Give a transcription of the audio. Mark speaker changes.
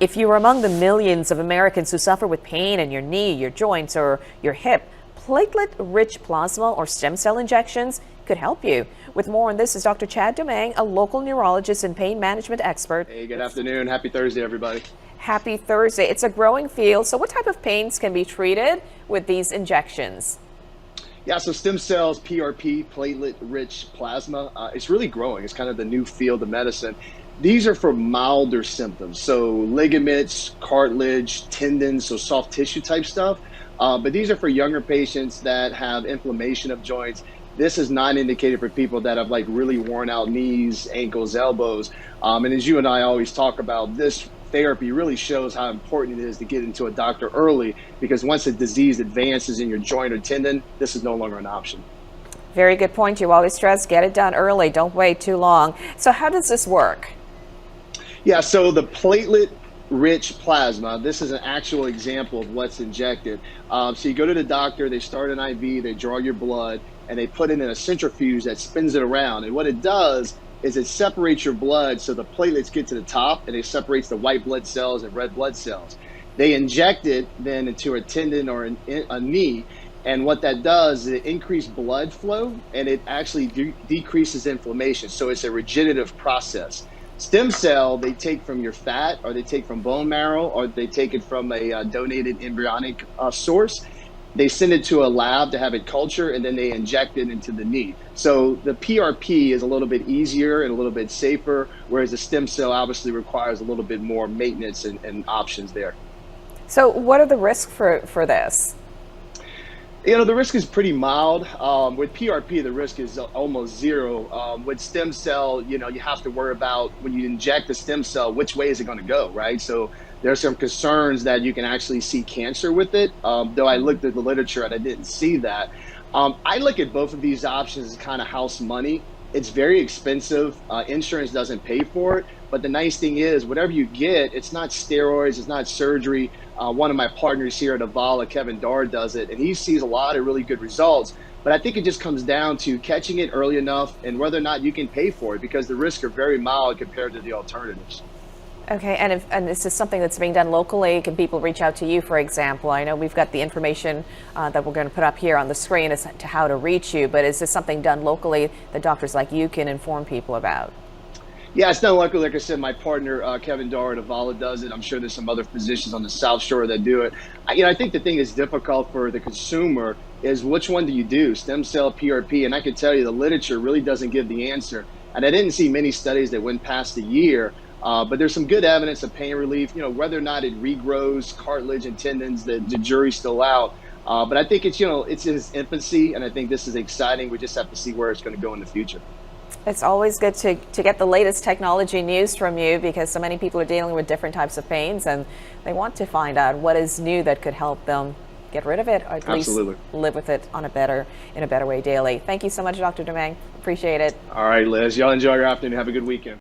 Speaker 1: If you're among the millions of Americans who suffer with pain in your knee, your joints, or your hip, platelet-rich plasma or stem cell injections could help you. With more on this is Dr. Chad Domingue, a local neurologist and pain management expert.
Speaker 2: Hey, good afternoon. Happy Thursday, everybody.
Speaker 1: Happy Thursday. It's a growing field. So what type of pains can be treated with these injections?
Speaker 2: Yeah, so stem cells, PRP, platelet-rich plasma, it's really growing. It's kind of the new field of medicine. These are for milder symptoms, so ligaments, cartilage, tendons, so soft tissue type stuff. But these are for younger patients that have inflammation of joints. This is not indicated for people that have like really worn out knees, ankles, elbows. And as you and I always talk about, this therapy really shows how important it is to get into a doctor early, because once a disease advances in your joint or tendon, this is no longer an option.
Speaker 1: Very good point. You always stress, get it done early. Don't wait too long. So how does this work?
Speaker 2: Yeah, so the platelet-rich plasma, this is an actual example of what's injected. So you go to the doctor, they start an IV, they draw your blood, and they put it in a centrifuge that spins it around. And what it does is it separates your blood so the platelets get to the top, and it separates the white blood cells and red blood cells. They inject it then into a tendon or a knee, and what that does is it increases blood flow, and it actually decreases inflammation. So it's a regenerative process. Stem cell, they take from your fat, or they take from bone marrow, or they take it from a donated embryonic source. They send it to a lab to have it cultured, and then they inject it into the knee. So the PRP is a little bit easier and a little bit safer, whereas the stem cell obviously requires a little bit more maintenance and options there.
Speaker 1: So what are the risks for this?
Speaker 2: You know, the risk is pretty mild. With PRP, the risk is almost zero. With stem cell, you know, you have to worry about when you inject the stem cell, which way is it going to go, right? So there are some concerns that you can actually see cancer with it, though I looked at the literature and I didn't see that. I look at both of these options as kind of house money. It's very expensive. Insurance doesn't pay for it. But the nice thing is, whatever you get, it's not steroids, it's not surgery. One of my partners here at Avala, Kevin Darr, does it, and he sees a lot of really good results. But I think it just comes down to catching it early enough and whether or not you can pay for it, because the risks are very mild compared to the alternatives.
Speaker 1: Okay, and this is something that's being done locally. Can people reach out to you, for example? I know we've got the information that we're going to put up here on the screen as to how to reach you, but is this something done locally that doctors like you can inform people about?
Speaker 2: Yeah, it's done locally. Like I said, my partner, Kevin Darr at Avala, does it. I'm sure there's some other physicians on the South Shore that do it. I think the thing that's difficult for the consumer is which one do you do, stem cell, PRP? And I can tell you the literature really doesn't give the answer. And I didn't see many studies that went past a year. But there's some good evidence of pain relief. You know, whether or not it regrows cartilage and tendons, the jury's still out. But I think it's, it's in its infancy, and I think this is exciting. We just have to see where it's going to go in the future.
Speaker 1: It's always good to get the latest technology news from you, because so many people are dealing with different types of pains, and they want to find out what is new that could help them get rid of it, or at least live with it in a better way daily. Thank you so much, Dr. Domingue. Appreciate it.
Speaker 2: All right, Liz. Y'all enjoy your afternoon. Have a good weekend.